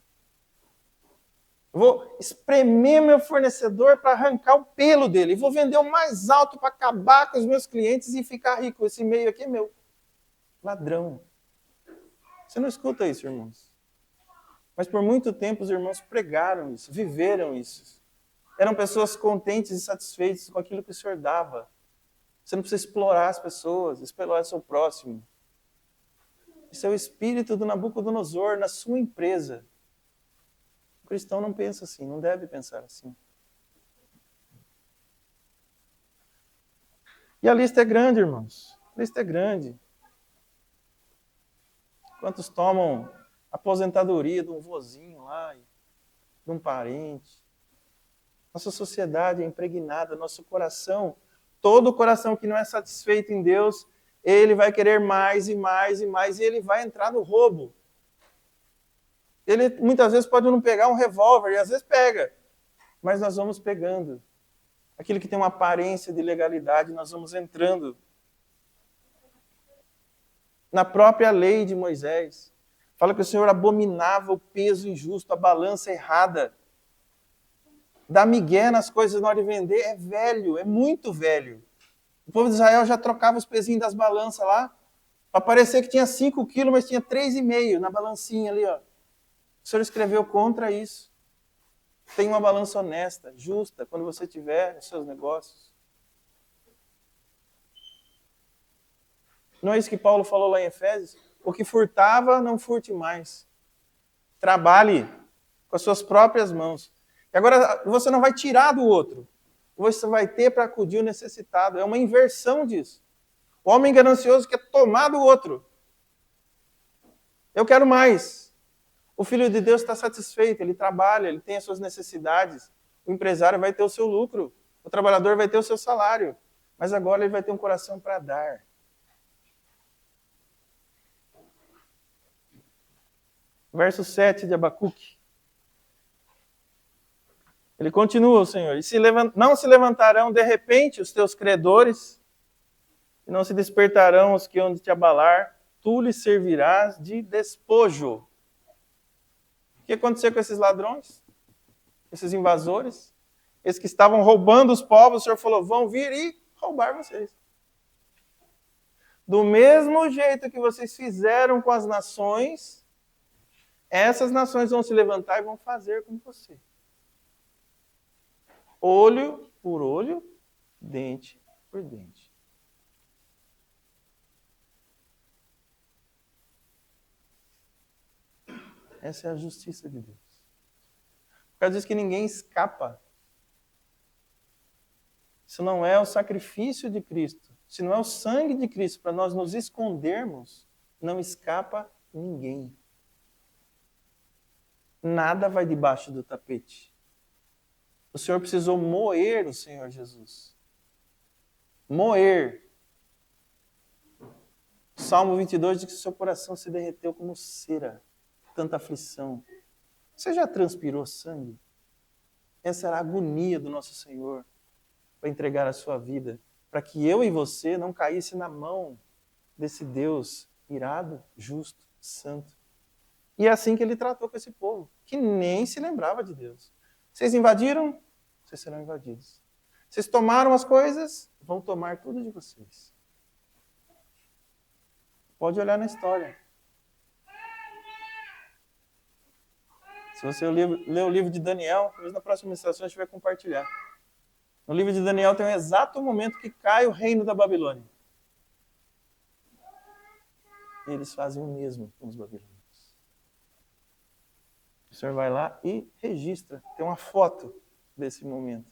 Eu vou espremer meu fornecedor para arrancar o pelo dele. E vou vender o mais alto para acabar com os meus clientes e ficar rico. Esse meio aqui é meu. Ladrão. Você não escuta isso, irmãos. Mas por muito tempo os irmãos pregaram isso, viveram isso. Eram pessoas contentes e satisfeitas com aquilo que o Senhor dava. Você não precisa explorar as pessoas, explorar o seu próximo. Isso é o espírito do Nabucodonosor na sua empresa. O cristão não pensa assim, não deve pensar assim. E a lista é grande, irmãos. A lista é grande. Quantos tomam aposentadoria de um vozinho lá, de um parente? Nossa sociedade é impregnada, nosso coração, todo coração que não é satisfeito em Deus, ele vai querer mais e mais e mais, e ele vai entrar no roubo. Ele muitas vezes pode não pegar um revólver, e às vezes pega, mas nós vamos pegando. Aquilo que tem uma aparência de legalidade, nós vamos entrando. Na própria lei de Moisés, fala que o Senhor abominava o peso injusto, a balança errada. Dar migué nas coisas na hora de vender é velho, é muito velho. O povo de Israel já trocava os pezinhos das balanças lá, para parecer que tinha 5 quilos, mas tinha 3,5 na balancinha ali. Ó. O Senhor escreveu contra isso. Tenha uma balança honesta, justa, quando você tiver os seus negócios. Não é isso que Paulo falou lá em Efésios? O que furtava, não furte mais. Trabalhe com as suas próprias mãos. E agora você não vai tirar do outro. Você vai ter para acudir o necessitado. É uma inversão disso. O homem ganancioso quer tomar do outro. Eu quero mais. O filho de Deus está satisfeito, ele trabalha, ele tem as suas necessidades. O empresário vai ter o seu lucro. O trabalhador vai ter o seu salário. Mas agora ele vai ter um coração para dar. Verso 7 de Abacuque. Ele continua, o Senhor. Não se levantarão de repente os teus credores, e não se despertarão os que hão de te abalar. Tu lhes servirás de despojo. O que aconteceu com esses ladrões? Esses invasores? Esses que estavam roubando os povos, o Senhor falou, vão vir e roubar vocês. Do mesmo jeito que vocês fizeram com as nações, essas nações vão se levantar e vão fazer com você. Olho por olho, dente por dente. Essa é a justiça de Deus. Por causa disso que ninguém escapa. Se não é o sacrifício de Cristo, se não é o sangue de Cristo para nós nos escondermos, não escapa ninguém. Nada vai debaixo do tapete. O Senhor precisou moer o Senhor Jesus. Moer. Salmo 22 diz que seu coração se derreteu como cera. Tanta aflição. Você já transpirou sangue? Essa era a agonia do nosso Senhor para entregar a sua vida, para que eu e você não caísse na mão desse Deus irado, justo, santo. E é assim que ele tratou com esse povo, que nem se lembrava de Deus. Vocês invadiram? Vocês serão invadidos. Vocês tomaram as coisas? Vão tomar tudo de vocês. Pode olhar na história. Se você ler o livro de Daniel, talvez na próxima ministração a gente vai compartilhar. No livro de Daniel tem um exato momento que cai o reino da Babilônia. E eles fazem o mesmo com os babilônios. O Senhor vai lá e registra. Tem uma foto desse momento.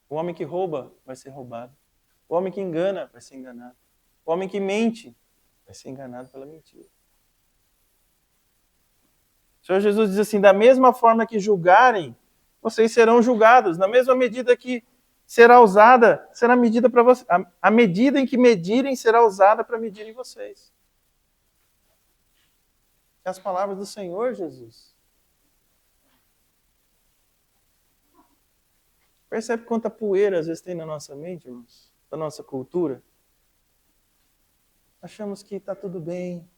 O homem que rouba vai ser roubado. O homem que engana vai ser enganado. O homem que mente vai ser enganado pela mentira. O Senhor Jesus diz assim, da mesma forma que julgarem, vocês serão julgados. Na mesma medida que será usada, será medida para vocês. A medida em que medirem será usada para medirem vocês. É as palavras do Senhor Jesus. Percebe quanta poeira às vezes tem na nossa mente, irmãos? Da nossa cultura? Achamos que está tudo bem.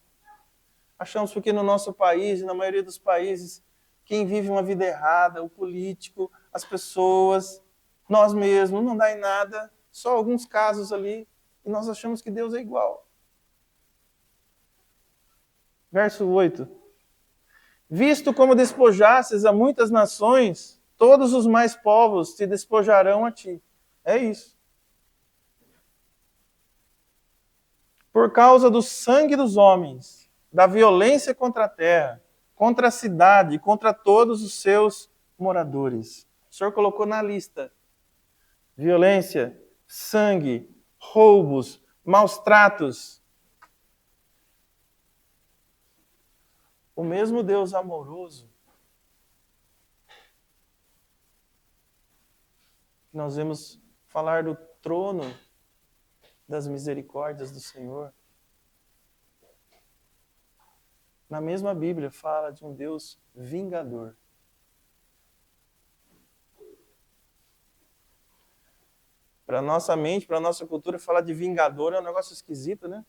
Achamos porque no nosso país, e na maioria dos países, quem vive uma vida errada, o político, as pessoas, nós mesmos, não dá em nada, só alguns casos ali, e nós achamos que Deus é igual. Verso 8. Visto como despojastes a muitas nações, todos os mais povos te despojarão a ti. É isso. por causa do sangue dos homens, da violência contra a terra, contra a cidade e contra todos os seus moradores. O Senhor colocou na lista violência, sangue, roubos, maus tratos. O mesmo Deus amoroso que nós vemos falar do trono das misericórdias do Senhor. Na mesma Bíblia fala de um Deus vingador. Para a nossa mente, para a nossa cultura, falar de vingador é um negócio esquisito, né?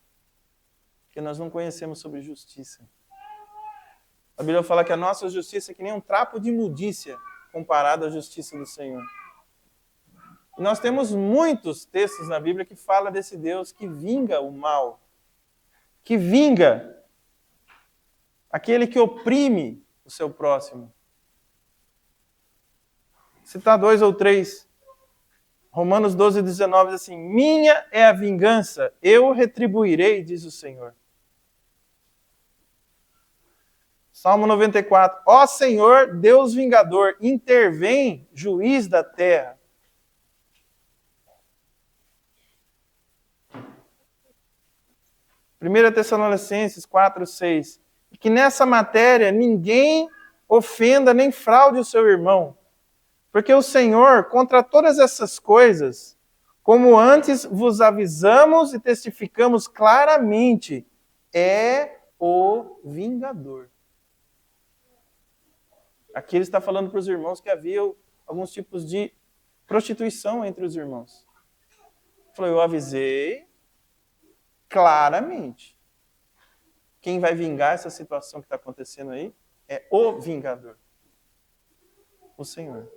Porque nós não conhecemos sobre justiça. A Bíblia fala que a nossa justiça é que nem um trapo de imundícia comparado à justiça do Senhor. E nós temos muitos textos na Bíblia que falam desse Deus que vinga o mal, que vinga aquele que oprime o seu próximo. Citar 2 ou 3. Romanos 12, 19 diz assim: minha é a vingança, eu retribuirei, diz o Senhor. Salmo 94. Ó Senhor, Deus vingador, intervém, juiz da terra. Primeira Tessalonicenses 4, 6. Que nessa matéria ninguém ofenda nem fraude o seu irmão. Porque o Senhor, contra todas essas coisas, como antes vos avisamos e testificamos claramente, é o vingador. Aqui ele está falando para os irmãos que havia alguns tipos de prostituição entre os irmãos. Ele falou, eu avisei claramente. Quem vai vingar essa situação que está acontecendo aí é o vingador. O Senhor.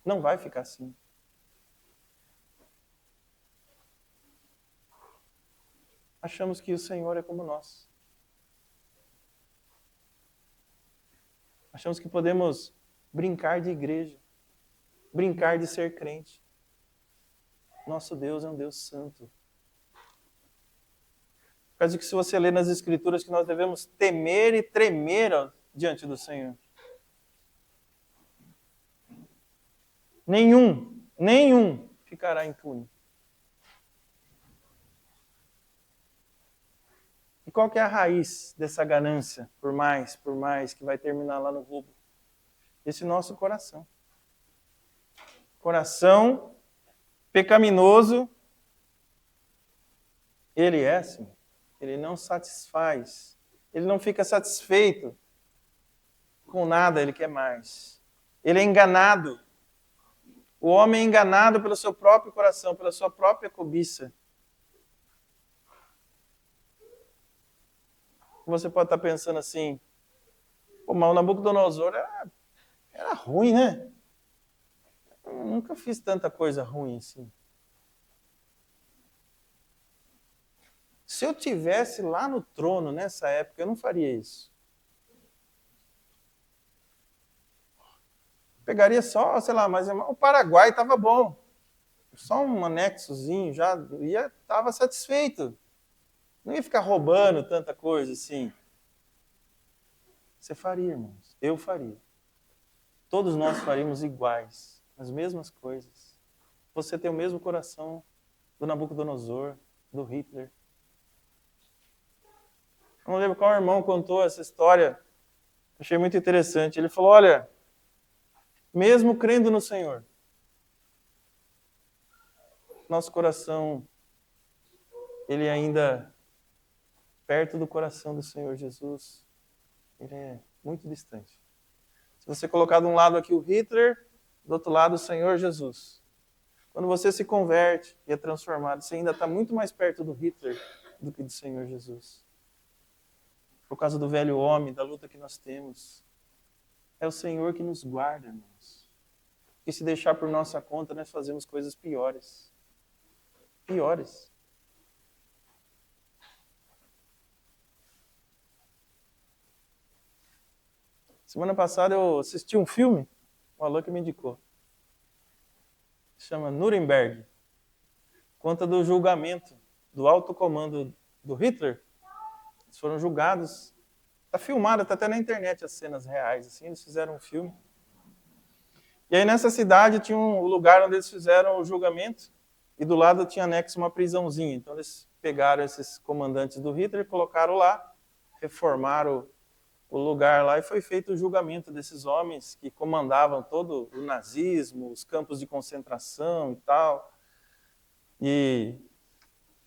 Não vai ficar assim. Achamos que o Senhor é como nós. Achamos que podemos brincar de igreja, brincar de ser crente. Nosso Deus é um Deus santo. Por causa que se você ler nas Escrituras que nós devemos temer e tremer diante do Senhor. Nenhum ficará impune. E qual que é a raiz dessa ganância, por mais, que vai terminar lá no roubo? Esse nosso coração. Coração pecaminoso, ele é assim. Ele não satisfaz. Ele não fica satisfeito com nada, ele quer mais. Ele é enganado. O homem é enganado pelo seu próprio coração, pela sua própria cobiça. Você pode estar pensando assim, pô, mas o Nabucodonosor era ruim, né? Eu nunca fiz tanta coisa ruim assim. Se eu tivesse lá no trono nessa época, eu não faria isso. Pegaria só, sei lá, mas o Paraguai estava bom. Só um anexozinho, já estava satisfeito. Não ia ficar roubando tanta coisa assim. Você faria, irmãos. Eu faria. Todos nós faríamos iguais, as mesmas coisas. Você tem o mesmo coração do Nabucodonosor, do Hitler. Eu não lembro qual irmão contou essa história. Achei muito interessante. Ele falou, olha, mesmo crendo no Senhor, nosso coração, ele ainda, perto do coração do Senhor Jesus, ele é muito distante. Se você colocar de um lado aqui o Hitler, do outro lado o Senhor Jesus. Quando você se converte e é transformado, você ainda está muito mais perto do Hitler do que do Senhor Jesus. Por causa do velho homem, da luta que nós temos. É o Senhor que nos guarda, irmãos. E se deixar por nossa conta, nós fazemos coisas piores. Piores. Semana passada eu assisti um filme, o Alan que me indicou. Se chama Nuremberg. Conta do julgamento, do alto comando do Hitler. Eles foram julgados. Está filmado, está até na internet as cenas reais. Assim, eles fizeram um filme. E aí nessa cidade tinha um lugar onde eles fizeram o julgamento e do lado tinha anexo uma prisãozinha. Então eles pegaram esses comandantes do Hitler, colocaram lá, reformaram o lugar lá e foi feito o julgamento desses homens que comandavam todo o nazismo, os campos de concentração e tal. E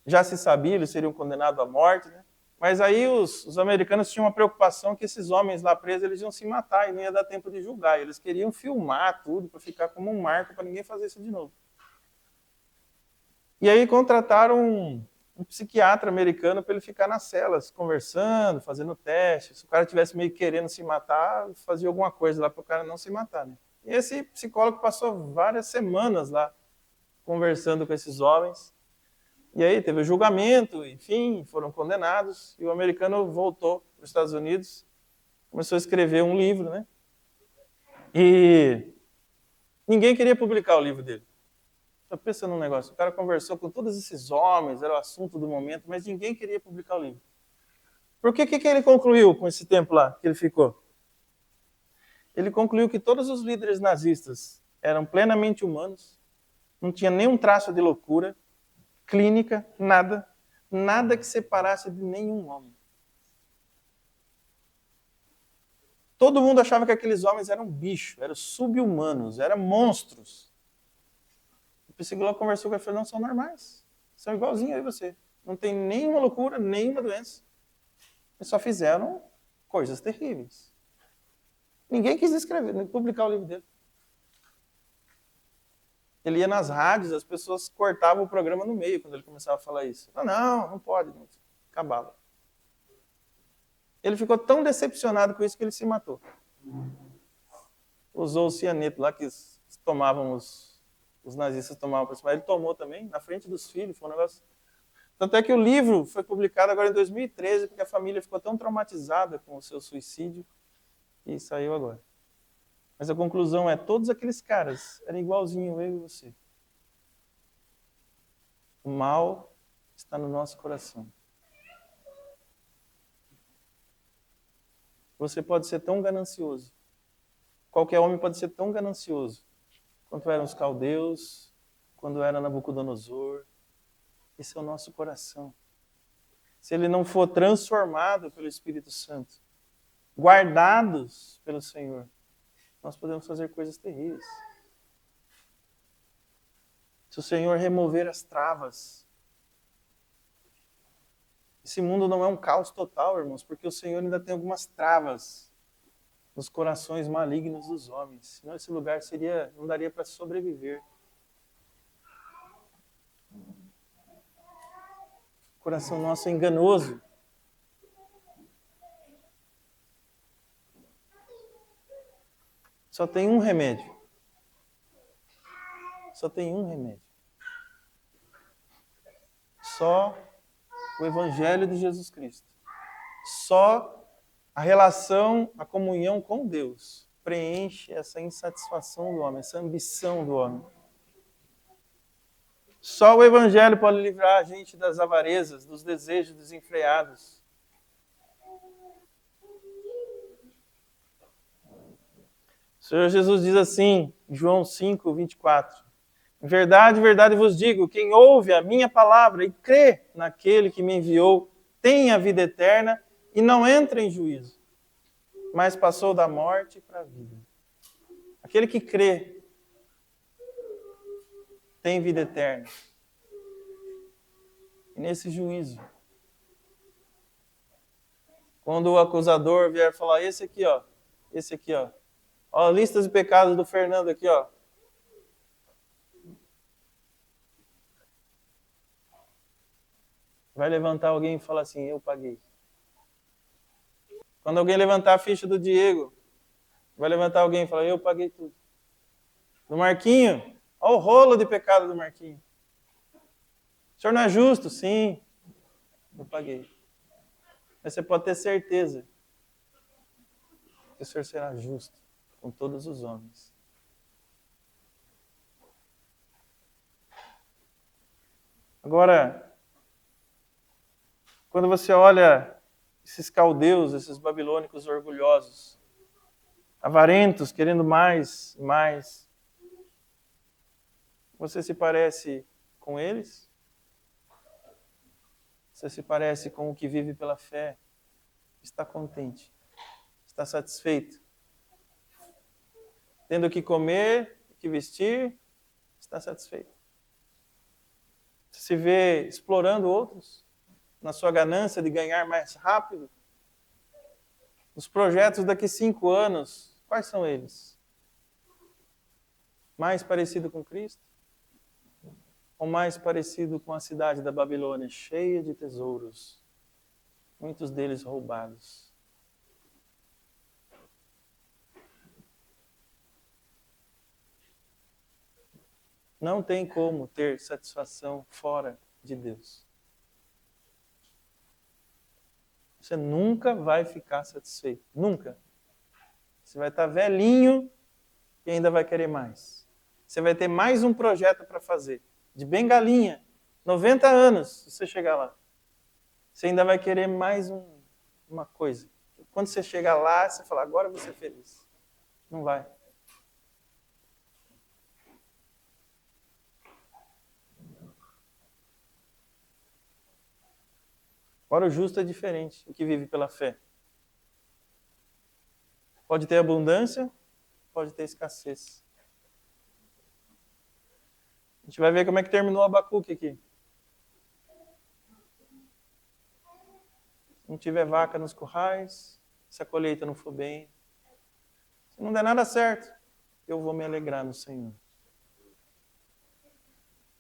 já se sabia, eles seriam condenados à morte, né? Mas aí os americanos tinham uma preocupação que esses homens lá presos eles iam se matar e não ia dar tempo de julgar. Eles queriam filmar tudo para ficar como um marco para ninguém fazer isso de novo. E aí contrataram um psiquiatra americano para ele ficar nas celas, conversando, fazendo testes. Se o cara estivesse meio querendo se matar, fazia alguma coisa lá para o cara não se matar, né? E esse psicólogo passou várias semanas lá conversando com esses homens. E aí teve o julgamento, enfim, foram condenados. E o americano voltou para os Estados Unidos, começou a escrever um livro, né? E ninguém queria publicar o livro dele. Estou pensando num negócio, o cara conversou com todos esses homens, era o assunto do momento, mas ninguém queria publicar o livro. Por que ele concluiu com esse tempo lá que ele ficou? Ele concluiu que todos os líderes nazistas eram plenamente humanos, não tinha nenhum traço de loucura, clínica, nada que separasse de nenhum homem. Todo mundo achava que aqueles homens eram bichos, eram sub-humanos, eram monstros. O psicólogo conversou com ele e falou, não, são normais, são igualzinhos aí você. Não tem nenhuma loucura, nenhuma doença. Eles só fizeram coisas terríveis. Ninguém quis escrever, nem publicar o livro dele. Ele ia nas rádios, as pessoas cortavam o programa no meio quando ele começava a falar isso. Não pode. Não. Acabava. Ele ficou tão decepcionado com isso que ele se matou. Usou o cianeto lá que tomavam os nazistas tomavam para cima. Ele tomou também, na frente dos filhos. Foi um negócio... Tanto é que o livro foi publicado agora em 2013, porque a família ficou tão traumatizada com o seu suicídio e saiu agora. Mas a conclusão é, todos aqueles caras eram igualzinhos eu e você. O mal está no nosso coração. Você pode ser tão ganancioso. Qualquer homem pode ser tão ganancioso quanto eram os caldeus, quando era Nabucodonosor. Esse é o nosso coração. Se ele não for transformado pelo Espírito Santo, guardados pelo Senhor, nós podemos fazer coisas terríveis. Se o Senhor remover as travas, esse mundo não é um caos total, irmãos, porque o Senhor ainda tem algumas travas nos corações malignos dos homens. Senão esse lugar não daria para sobreviver. O coração nosso é enganoso. Só tem um remédio. Só tem um remédio. Só o Evangelho de Jesus Cristo. Só a relação, a comunhão com Deus preenche essa insatisfação do homem, essa ambição do homem. Só o Evangelho pode livrar a gente das avarezas, dos desejos desenfreados. O Senhor Jesus diz assim, João 5, 24. Em verdade, verdade vos digo, quem ouve a minha palavra e crê naquele que me enviou, tem a vida eterna e não entra em juízo, mas passou da morte para a vida. Aquele que crê tem vida eterna. E nesse juízo, quando o acusador vier falar, esse aqui, ó, ó, a lista de pecados do Fernando aqui, ó. Vai levantar alguém e falar assim, eu paguei. Quando alguém levantar a ficha do Diego, vai levantar alguém e falar, eu paguei tudo. Do Marquinho, olha o rolo de pecado do Marquinho. O senhor não é justo? Sim, eu paguei. Mas você pode ter certeza que o senhor será justo com todos os homens. Agora, Quando você olha esses caldeus, esses babilônicos orgulhosos, avarentos, querendo mais e mais, você se parece com eles? Você se parece com o que vive pela fé? Está contente? Está satisfeito? Tendo o que comer, o que vestir, está satisfeito? Você se vê explorando outros? Na sua ganância de ganhar mais rápido? Os projetos daqui 5 anos, quais são eles? Mais parecido com Cristo? Ou mais parecido com a cidade da Babilônia, cheia de tesouros, muitos deles roubados? Não tem como ter satisfação fora de Deus. Você nunca vai ficar satisfeito. Nunca. Você vai estar velhinho e ainda vai querer mais. Você vai ter mais um projeto para fazer. De bengalinha. 90 anos, se você chegar lá. Você ainda vai querer mais uma coisa. Quando você chegar lá, você fala, agora eu vou ser feliz. Não vai. Agora o justo é diferente, o que vive pela fé. Pode ter abundância, pode ter escassez. A gente vai ver como é que terminou Abacuque aqui. Se não tiver vaca nos currais, se a colheita não for bem, se não der nada certo, eu vou me alegrar no Senhor.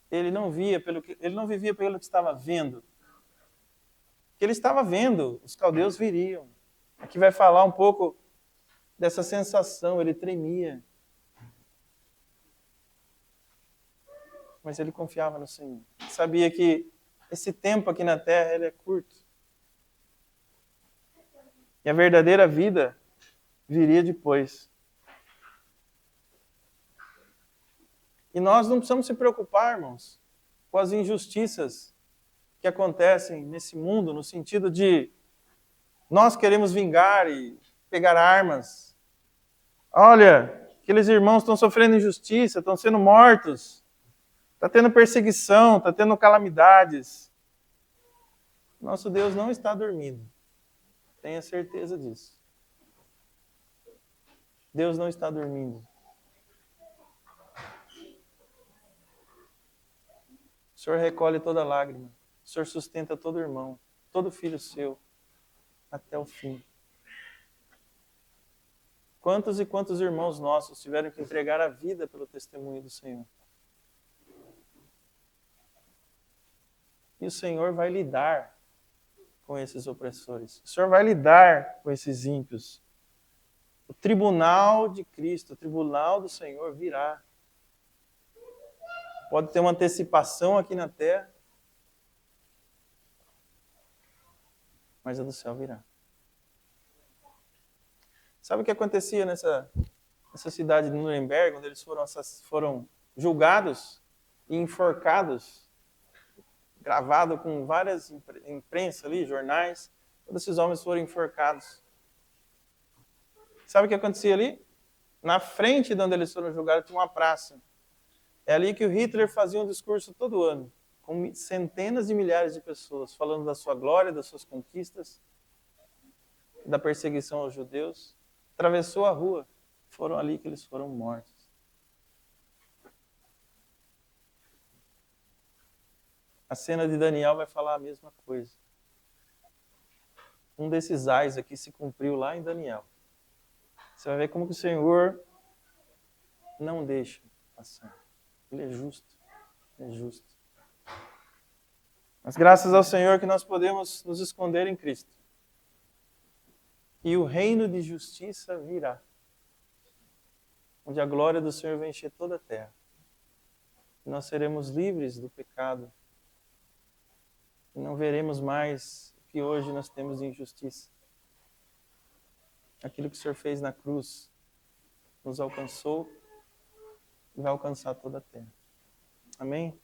Ele não vivia pelo que estava vendo. Que ele estava vendo, os caldeus viriam. Aqui vai falar um pouco dessa sensação, ele tremia. Mas ele confiava no Senhor. Sabia que esse tempo aqui na terra ele é curto. E a verdadeira vida viria depois. E nós não precisamos se preocupar, irmãos, com as injustiças que acontecem nesse mundo, no sentido de nós queremos vingar e pegar armas. Olha, aqueles irmãos estão sofrendo injustiça, estão sendo mortos, está tendo perseguição, está tendo calamidades. Nosso Deus não está dormindo. Tenha certeza disso. Deus não está dormindo. O Senhor recolhe toda lágrima. O Senhor sustenta todo irmão, todo filho seu, até o fim. Quantos e quantos irmãos nossos tiveram que entregar a vida pelo testemunho do Senhor? E o Senhor vai lidar com esses opressores. O Senhor vai lidar com esses ímpios. O tribunal de Cristo, o tribunal do Senhor virá. Pode ter uma antecipação aqui na terra, mas a do céu virá. Sabe o que acontecia nessa cidade de Nuremberg, onde eles foram julgados e enforcados, gravado com várias imprensa ali, jornais, todos esses homens foram enforcados. Sabe o que acontecia ali? Na frente de onde eles foram julgados tinha uma praça. É ali que o Hitler fazia um discurso todo ano, com centenas de milhares de pessoas, falando da sua glória, das suas conquistas, da perseguição aos judeus. Atravessou a rua, foram ali que eles foram mortos. A cena de Daniel vai falar a mesma coisa. Um desses ais aqui se cumpriu lá em Daniel. Você vai ver como que o Senhor não deixa passar. Ele é justo. Ele é justo. Mas graças ao Senhor que nós podemos nos esconder em Cristo. E o reino de justiça virá. Onde a glória do Senhor vai encher toda a terra. E nós seremos livres do pecado. E não veremos mais o que hoje nós temos de injustiça. Aquilo que o Senhor fez na cruz nos alcançou e vai alcançar toda a terra. Amém?